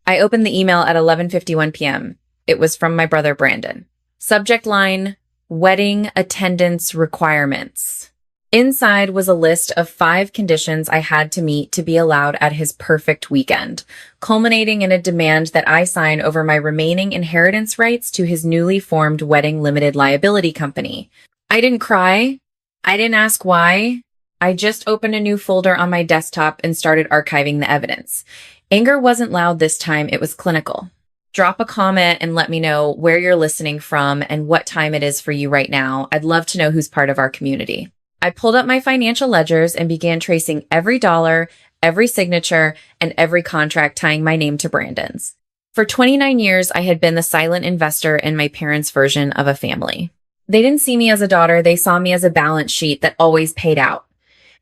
I opened the email at 11:51 p.m. It was from my brother Brandon. Subject line, wedding attendance requirements. Inside was a list of 5 conditions I had to meet to be allowed at his perfect weekend, culminating in a demand that I sign over my remaining inheritance rights to his newly formed wedding limited liability company. I didn't cry. I didn't ask why. I just opened a new folder on my desktop and started archiving the evidence. Anger wasn't loud this time, it was clinical. Drop a comment and let me know where you're listening from and what time it is for you right now. I'd love to know who's part of our community. I pulled up my financial ledgers and began tracing every dollar, every signature, and every contract tying my name to Brandon's. For 29 years, I had been the silent investor in my parents' version of a family. They didn't see me as a daughter, they saw me as a balance sheet that always paid out.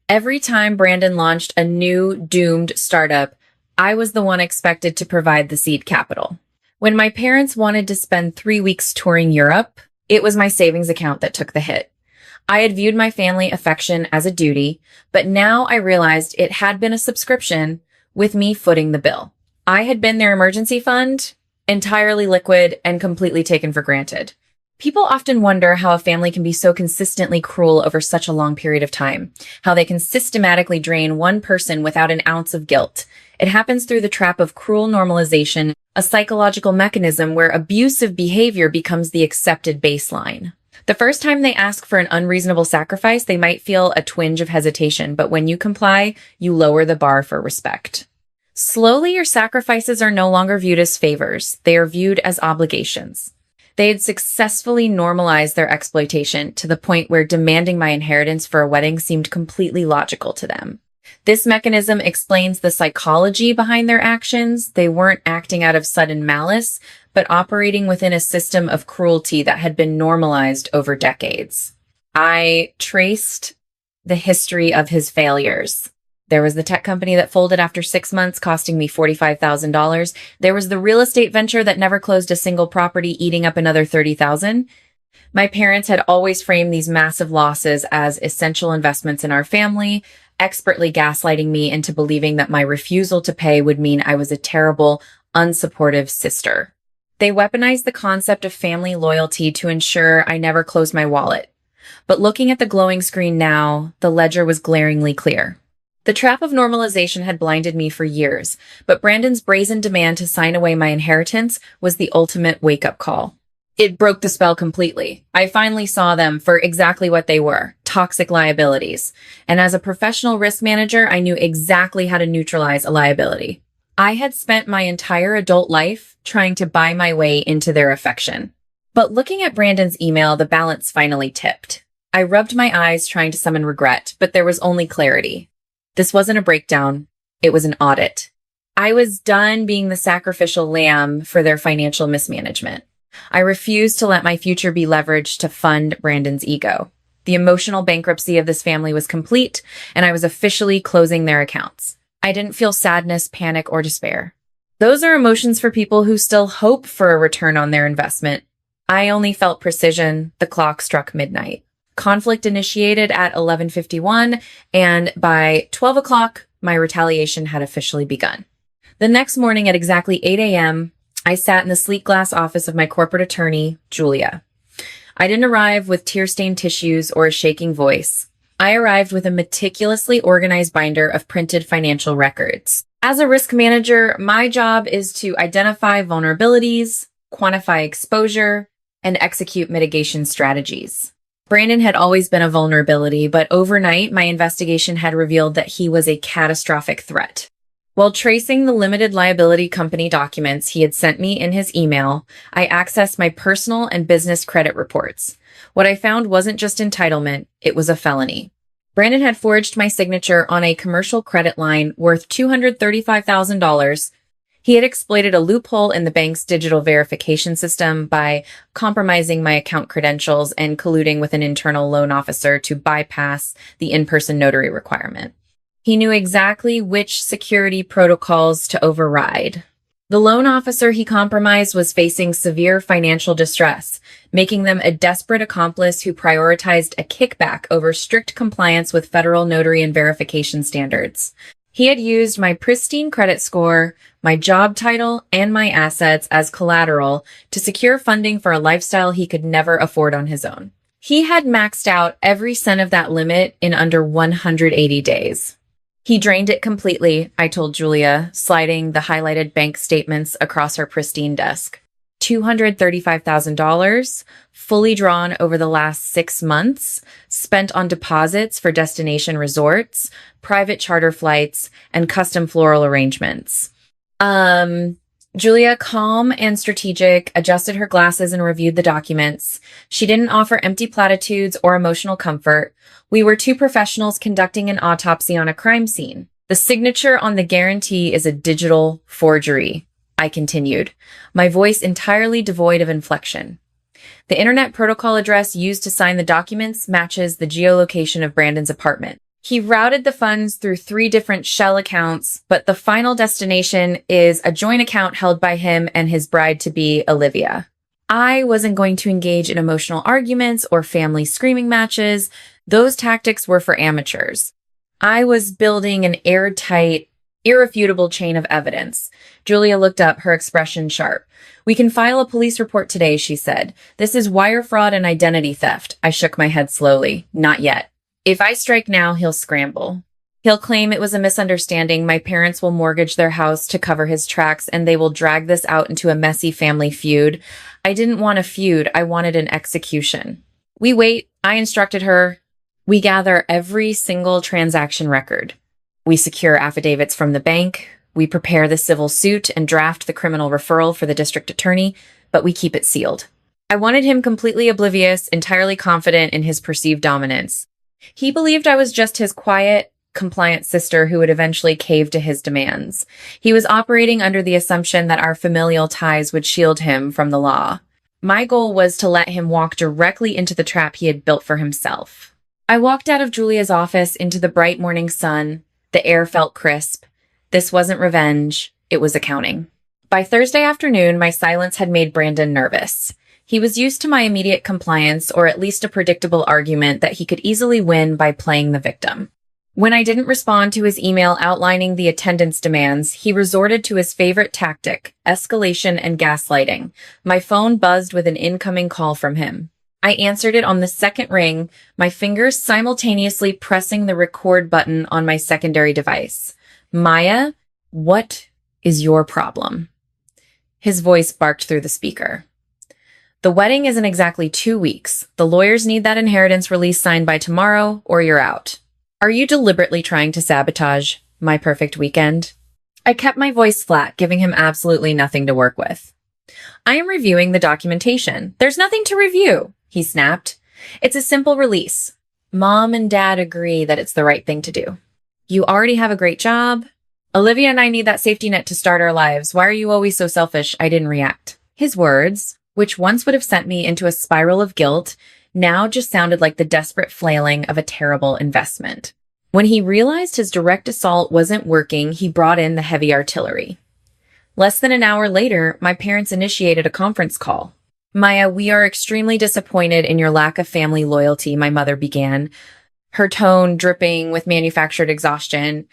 Every time Brandon launched a new doomed startup, I was the one expected to provide the seed capital. When my parents wanted to spend 3 weeks touring Europe, it was my savings account that took the hit. I had viewed my family affection as a duty, but now I realized it had been a subscription with me footing the bill. I had been their emergency fund, entirely liquid and completely taken for granted. People often wonder how a family can be so consistently cruel over such a long period of time, how they can systematically drain one person without an ounce of guilt. It happens through the trap of cruel normalization, a psychological mechanism where abusive behavior becomes the accepted baseline. The first time they ask for an unreasonable sacrifice, they might feel a twinge of hesitation, but when you comply, you lower the bar for respect. Slowly, your sacrifices are no longer viewed as favors. They are viewed as obligations. They had successfully normalized their exploitation to the point where demanding my inheritance for a wedding seemed completely logical to them. This mechanism explains the psychology behind their actions. They weren't acting out of sudden malice, but operating within a system of cruelty that had been normalized over decades. I traced the history of his failures. There was the tech company that folded after 6 months, costing me $45,000. There was the real estate venture that never closed a single property, eating up another $30,000. My parents had always framed these massive losses as essential investments in our family, expertly gaslighting me into believing that my refusal to pay would mean I was a terrible, unsupportive sister. They weaponized the concept of family loyalty to ensure I never closed my wallet. But looking at the glowing screen now, the ledger was glaringly clear. The trap of normalization had blinded me for years, but Brandon's brazen demand to sign away my inheritance was the ultimate wake-up call. It broke the spell completely. I finally saw them for exactly what they were, toxic liabilities. And as a professional risk manager, I knew exactly how to neutralize a liability. I had spent my entire adult life trying to buy my way into their affection. But looking at Brandon's email, the balance finally tipped. I rubbed my eyes trying to summon regret, but there was only clarity. This wasn't a breakdown. It was an audit. I was done being the sacrificial lamb for their financial mismanagement. I refused to let my future be leveraged to fund Brandon's ego. The emotional bankruptcy of this family was complete, and I was officially closing their accounts. I didn't feel sadness, panic, or despair. Those are emotions for people who still hope for a return on their investment. I only felt precision. The clock struck midnight. Conflict initiated at 11:51, and by 12 o'clock, my retaliation had officially begun. The next morning at exactly 8 a.m., I sat in the sleek glass office of my corporate attorney, Julia. I didn't arrive with tear-stained tissues or a shaking voice. I arrived with a meticulously organized binder of printed financial records. As a risk manager, my job is to identify vulnerabilities, quantify exposure, and execute mitigation strategies. Brandon had always been a vulnerability, but overnight, my investigation had revealed that he was a catastrophic threat. While tracing the limited liability company documents he had sent me in his email, I accessed my personal and business credit reports. What I found wasn't just entitlement, it was a felony. Brandon had forged my signature on a commercial credit line worth $235,000. He had exploited a loophole in the bank's digital verification system by compromising my account credentials and colluding with an internal loan officer to bypass the in-person notary requirement. He knew exactly which security protocols to override. The loan officer he compromised was facing severe financial distress, making them a desperate accomplice who prioritized a kickback over strict compliance with federal notary and verification standards. He had used my pristine credit score, my job title, and my assets as collateral to secure funding for a lifestyle he could never afford on his own. He had maxed out every cent of that limit in under 180 days. He drained it completely, I told Julia, sliding the highlighted bank statements across her pristine desk. $235,000, fully drawn over the last 6 months, spent on deposits for destination resorts, private charter flights, and custom floral arrangements. Julia, calm and strategic, adjusted her glasses and reviewed the documents. She didn't offer empty platitudes or emotional comfort. We were two professionals conducting an autopsy on a crime scene. The signature on the guarantee is a digital forgery, I continued, my voice entirely devoid of inflection. The internet protocol address used to sign the documents matches the geolocation of Brandon's apartment. He routed the funds through 3 different shell accounts, but the final destination is a joint account held by him and his bride-to-be, Olivia. I wasn't going to engage in emotional arguments or family screaming matches. Those tactics were for amateurs. I was building an airtight, irrefutable chain of evidence. Julia looked up, her expression sharp. We can file a police report today, she said. This is wire fraud and identity theft. I shook my head slowly. Not yet. If I strike now, he'll scramble. He'll claim it was a misunderstanding. My parents will mortgage their house to cover his tracks, and they will drag this out into a messy family feud. I didn't want a feud. I wanted an execution. We wait. I instructed her. We gather every single transaction record. We secure affidavits from the bank. We prepare the civil suit and draft the criminal referral for the district attorney, but we keep it sealed. I wanted him completely oblivious, entirely confident in his perceived dominance. He believed I was just his quiet, compliant sister who would eventually cave to his demands. He was operating under the assumption that our familial ties would shield him from the law. My goal was to let him walk directly into the trap he had built for himself. I walked out of Julia's office into the bright morning sun. The air felt crisp. This wasn't revenge. It was accounting. By Thursday afternoon, my silence had made Brandon nervous. He was used to my immediate compliance, or at least a predictable argument that he could easily win by playing the victim. When I didn't respond to his email outlining the attendance demands, he resorted to his favorite tactic, escalation and gaslighting. My phone buzzed with an incoming call from him. I answered it on the second ring, my fingers simultaneously pressing the record button on my secondary device. Maya, what is your problem? His voice barked through the speaker. The wedding isn't exactly 2 weeks. The lawyers need that inheritance release signed by tomorrow, or you're out. Are you deliberately trying to sabotage my perfect weekend? I kept my voice flat, giving him absolutely nothing to work with. I am reviewing the documentation. There's nothing to review, he snapped. It's a simple release. Mom and Dad agree that it's the right thing to do. You already have a great job. Olivia and I need that safety net to start our lives. Why are you always so selfish? I didn't react. His words, which once would have sent me into a spiral of guilt, now just sounded like the desperate flailing of a terrible investment. When he realized his direct assault wasn't working, he brought in the heavy artillery. Less than an hour later, my parents initiated a conference call. Maya, we are extremely disappointed in your lack of family loyalty, my mother began, her tone dripping with manufactured exhaustion.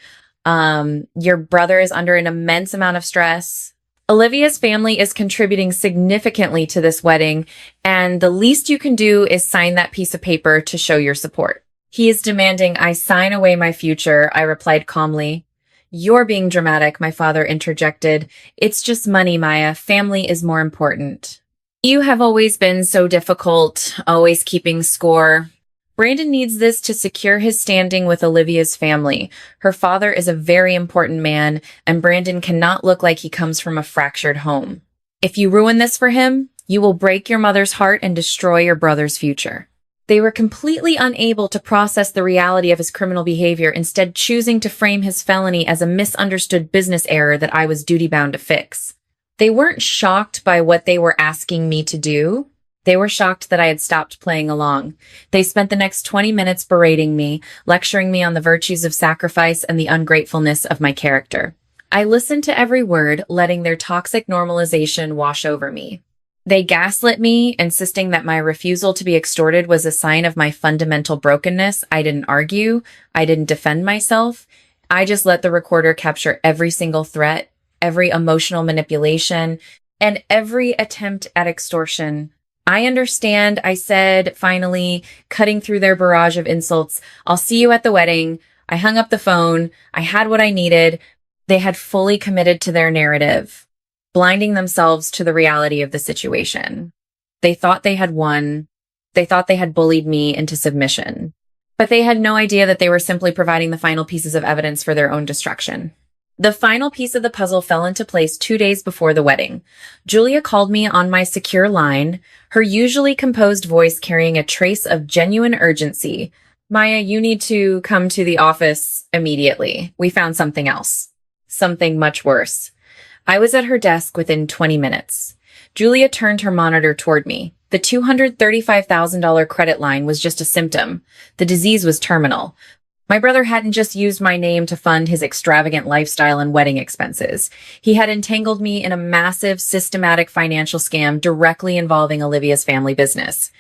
Your brother is under an immense amount of stress. Olivia's family is contributing significantly to this wedding, and the least you can do is sign that piece of paper to show your support. He is demanding I sign away my future, I replied calmly. You're being dramatic, my father interjected. It's just money, Maya. Family is more important. You have always been so difficult, always keeping score. Brandon needs this to secure his standing with Olivia's family. Her father is a very important man, and Brandon cannot look like he comes from a fractured home. If you ruin this for him, you will break your mother's heart and destroy your brother's future. They were completely unable to process the reality of his criminal behavior, instead choosing to frame his felony as a misunderstood business error that I was duty-bound to fix. They weren't shocked by what they were asking me to do. They were shocked that I had stopped playing along. They spent the next 20 minutes berating me, lecturing me on the virtues of sacrifice and the ungratefulness of my character. I listened to every word, letting their toxic normalization wash over me. They gaslit me, insisting that my refusal to be extorted was a sign of my fundamental brokenness. I didn't argue. I didn't defend myself. I just let the recorder capture every single threat, every emotional manipulation, and every attempt at extortion. I understand, I said, finally, cutting through their barrage of insults. I'll see you at the wedding. I hung up the phone. I had what I needed. They had fully committed to their narrative, blinding themselves to the reality of the situation. They thought they had won. They thought they had bullied me into submission. But they had no idea that they were simply providing the final pieces of evidence for their own destruction. The final piece of the puzzle fell into place 2 days before the wedding. Julia called me on my secure line, her usually composed voice carrying a trace of genuine urgency. Maya, you need to come to the office immediately. We found something else. Something much worse. I was at her desk within 20 minutes. Julia turned her monitor toward me. The $235,000 credit line was just a symptom. The disease was terminal. My brother hadn't just used my name to fund his extravagant lifestyle and wedding expenses. He had entangled me in a massive, systematic financial scam directly involving Olivia's family business.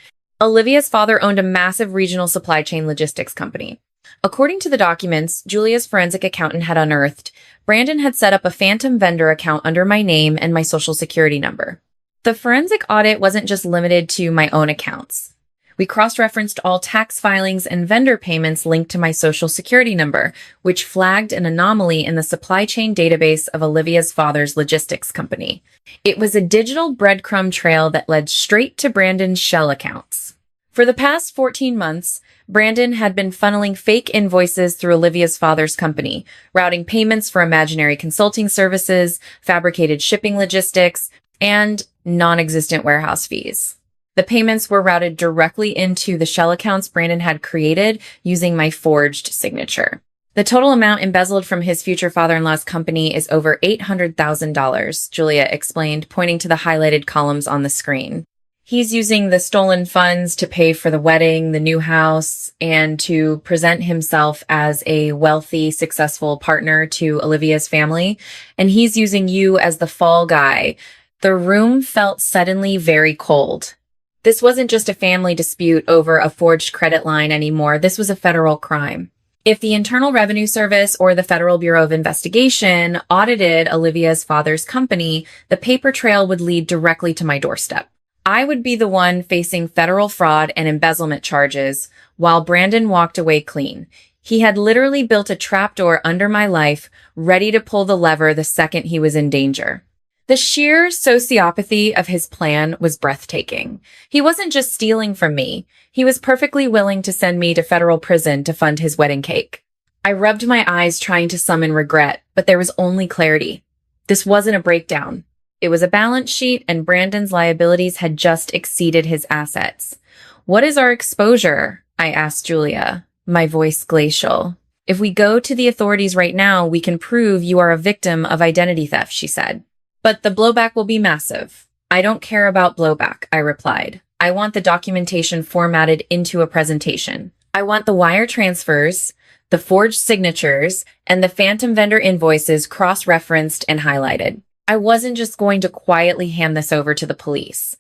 Olivia's father owned a massive regional supply chain logistics company. According to the documents Julia's forensic accountant had unearthed, Brandon had set up a phantom vendor account under my name and my social security number. The forensic audit wasn't just limited to my own accounts. We cross-referenced all tax filings and vendor payments linked to my social security number, which flagged an anomaly in the supply chain database of Olivia's father's logistics company. It was a digital breadcrumb trail that led straight to Brandon's shell accounts. For the past 14 months, Brandon had been funneling fake invoices through Olivia's father's company, routing payments for imaginary consulting services, fabricated shipping logistics, and non-existent warehouse fees. The payments were routed directly into the shell accounts Brandon had created using my forged signature. The total amount embezzled from his future father-in-law's company is over $800,000, Julia explained, pointing to the highlighted columns on the screen. He's using the stolen funds to pay for the wedding, the new house, and to present himself as a wealthy, successful partner to Olivia's family. And he's using you as the fall guy. The room felt suddenly very cold. This wasn't just a family dispute over a forged credit line anymore. This was a federal crime. If the Internal Revenue Service or the Federal Bureau of Investigation audited Olivia's father's company, the paper trail would lead directly to my doorstep. I would be the one facing federal fraud and embezzlement charges, while Brandon walked away clean. He had literally built a trapdoor under my life, ready to pull the lever the second he was in danger. The sheer sociopathy of his plan was breathtaking. He wasn't just stealing from me. He was perfectly willing to send me to federal prison to fund his wedding cake. I rubbed my eyes trying to summon regret, but there was only clarity. This wasn't a breakdown. It was a balance sheet, and Brandon's liabilities had just exceeded his assets. What is our exposure? I asked Julia, my voice glacial. If we go to the authorities right now, we can prove you are a victim of identity theft, she said. But the blowback will be massive. I don't care about blowback, I replied. I want the documentation formatted into a presentation. I want the wire transfers, the forged signatures, and the phantom vendor invoices cross-referenced and highlighted. I wasn't just going to quietly hand this over to the police.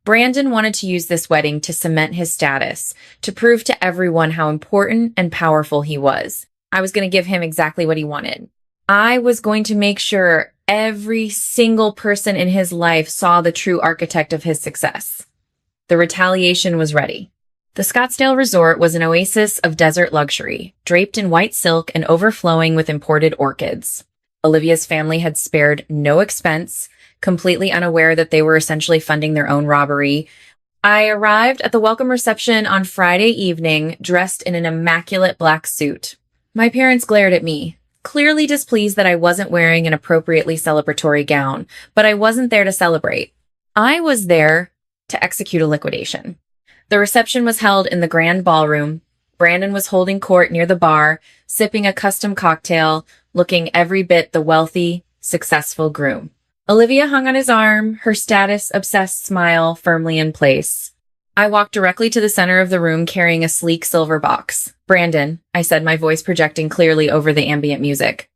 Brandon wanted to use this wedding to cement his status, to prove to everyone how important and powerful he was. I was going to give him exactly what he wanted. I was going to make sure every single person in his life saw the true architect of his success. The retaliation was ready. The Scottsdale Resort was an oasis of desert luxury, draped in white silk and overflowing with imported orchids. Olivia's family had spared no expense, completely unaware that they were essentially funding their own robbery. I arrived at the welcome reception on Friday evening, dressed in an immaculate black suit. My parents glared at me, clearly displeased that I wasn't wearing an appropriately celebratory gown, but I wasn't there to celebrate. I was there to execute a liquidation. The reception was held in the grand ballroom. Brandon was holding court near the bar, sipping a custom cocktail, looking every bit the wealthy, successful groom. Olivia hung on his arm, her status-obsessed smile firmly in place. I walked directly to the center of the room carrying a sleek silver box. Brandon, I said, my voice projecting clearly over the ambient music.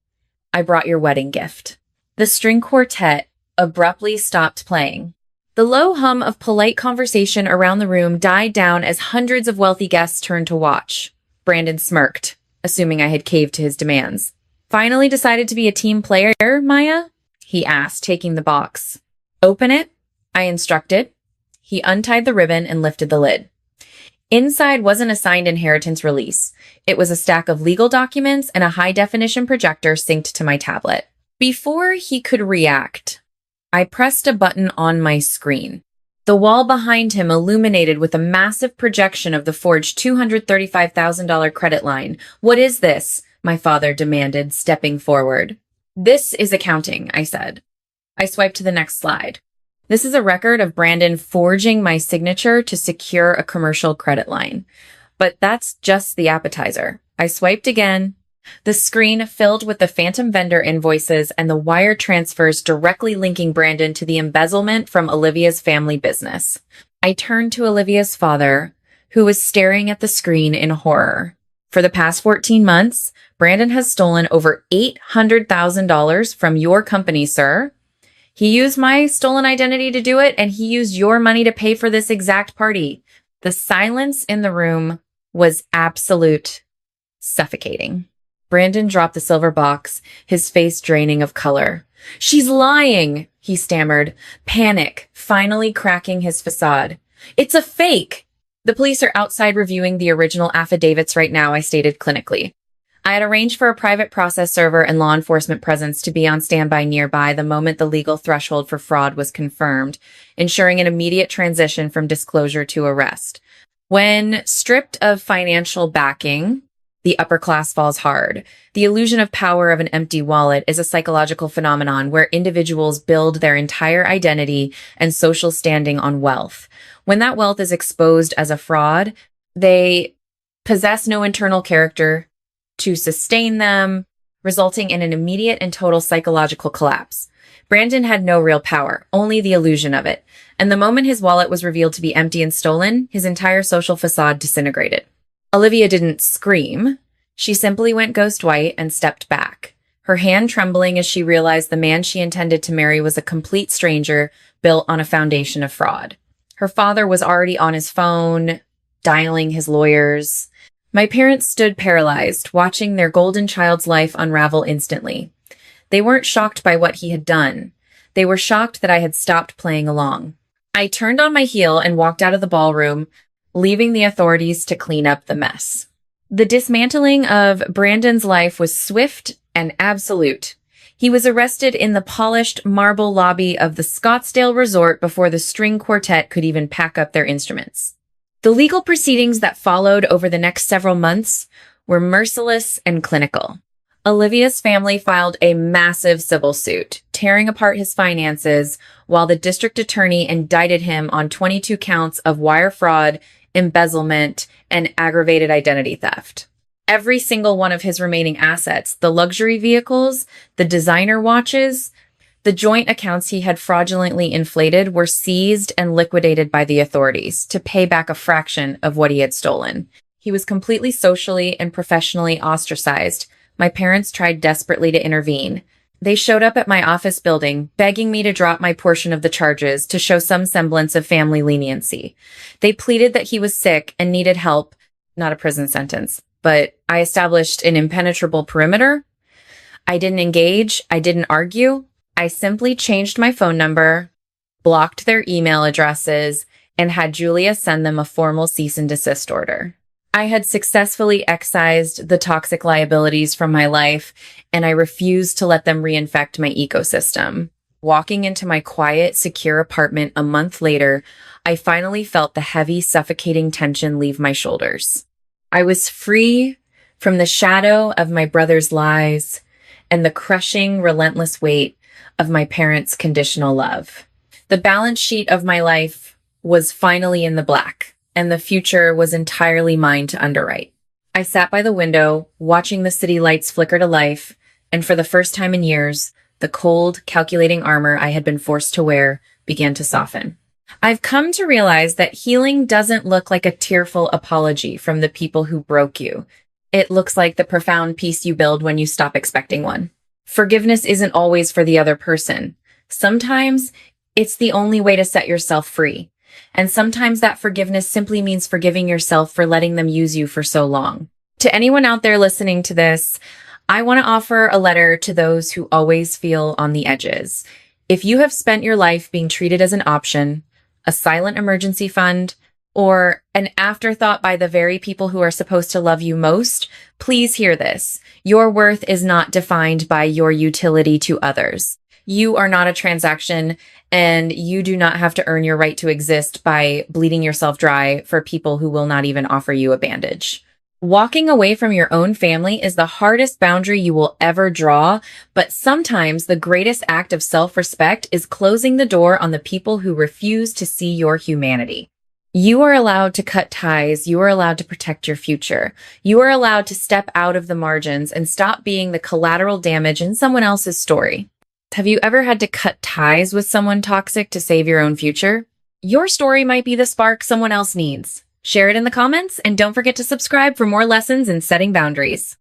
I brought your wedding gift. The string quartet abruptly stopped playing. The low hum of polite conversation around the room died down as hundreds of wealthy guests turned to watch. Brandon smirked, assuming I had caved to his demands. Finally decided to be a team player, Maya? He asked, taking the box. Open it, I instructed. He untied the ribbon and lifted the lid. Inside wasn't a signed inheritance release. It was a stack of legal documents and a high-definition projector synced to my tablet. Before he could react, I pressed a button on my screen. The wall behind him illuminated with a massive projection of the forged $235,000 credit line. What is this? My father demanded, stepping forward. This is accounting, I said. I swiped to the next slide. This is a record of Brandon forging my signature to secure a commercial credit line. But that's just the appetizer. I swiped again. The screen filled with the phantom vendor invoices and the wire transfers directly linking Brandon to the embezzlement from Olivia's family business. I turned to Olivia's father, who was staring at the screen in horror. For the past 14 months, Brandon has stolen over $800,000 from your company, sir. He used my stolen identity to do it, and he used your money to pay for this exact party. The silence in the room was absolute, suffocating. Brandon dropped the silver box, his face draining of color. She's lying, he stammered, panic finally cracking his facade. It's a fake. The police are outside reviewing the original affidavits right now, I stated clinically. I had arranged for a private process server and law enforcement presence to be on standby nearby the moment the legal threshold for fraud was confirmed, ensuring an immediate transition from disclosure to arrest. When stripped of financial backing, the upper class falls hard. The illusion of power of an empty wallet is a psychological phenomenon where individuals build their entire identity and social standing on wealth. When that wealth is exposed as a fraud, they possess no internal character to sustain them, resulting in an immediate and total psychological collapse. Brandon had no real power, only the illusion of it. And the moment his wallet was revealed to be empty and stolen, his entire social facade disintegrated. Olivia didn't scream. She simply went ghost white and stepped back, her hand trembling as she realized the man she intended to marry was a complete stranger built on a foundation of fraud. Her father was already on his phone, dialing his lawyers. My parents stood paralyzed, watching their golden child's life unravel instantly. They weren't shocked by what he had done. They were shocked that I had stopped playing along. I turned on my heel and walked out of the ballroom, leaving the authorities to clean up the mess. The dismantling of Brandon's life was swift and absolute. He was arrested in the polished marble lobby of the Scottsdale Resort before the string quartet could even pack up their instruments. The legal proceedings that followed over the next several months were merciless and clinical. Olivia's family filed a massive civil suit, tearing apart his finances, while the district attorney indicted him on 22 counts of wire fraud, embezzlement, and aggravated identity theft. Every single one of his remaining assets, the luxury vehicles, the designer watches, the joint accounts he had fraudulently inflated were seized and liquidated by the authorities to pay back a fraction of what he had stolen. He was completely socially and professionally ostracized. My parents tried desperately to intervene. They showed up at my office building, begging me to drop my portion of the charges to show some semblance of family leniency. They pleaded that he was sick and needed help, not a prison sentence, but I established an impenetrable perimeter. I didn't engage. I didn't argue. I simply changed my phone number, blocked their email addresses, and had Julia send them a formal cease and desist order. I had successfully excised the toxic liabilities from my life, and I refused to let them reinfect my ecosystem. Walking into my quiet, secure apartment a month later, I finally felt the heavy, suffocating tension leave my shoulders. I was free from the shadow of my brother's lies and the crushing, relentless weight of my parents' conditional love. The balance sheet of my life was finally in the black, and the future was entirely mine to underwrite. I sat by the window, watching the city lights flicker to life, and for the first time in years, the cold, calculating armor I had been forced to wear began to soften. I've come to realize that healing doesn't look like a tearful apology from the people who broke you. It looks like the profound peace you build when you stop expecting one. Forgiveness isn't always for the other person. Sometimes it's the only way to set yourself free. And sometimes that forgiveness simply means forgiving yourself for letting them use you for so long. To anyone out there listening to this, I want to offer a letter to those who always feel on the edges. If you have spent your life being treated as an option, a silent emergency fund, or an afterthought by the very people who are supposed to love you most, please hear this. Your worth is not defined by your utility to others. You are not a transaction, and you do not have to earn your right to exist by bleeding yourself dry for people who will not even offer you a bandage. Walking away from your own family is the hardest boundary you will ever draw, but sometimes the greatest act of self-respect is closing the door on the people who refuse to see your humanity. You are allowed to cut ties. You are allowed to protect your future. You are allowed to step out of the margins and stop being the collateral damage in someone else's story. Have you ever had to cut ties with someone toxic to save your own future? Your story might be the spark someone else needs. Share it in the comments, and don't forget to subscribe for more lessons in setting boundaries.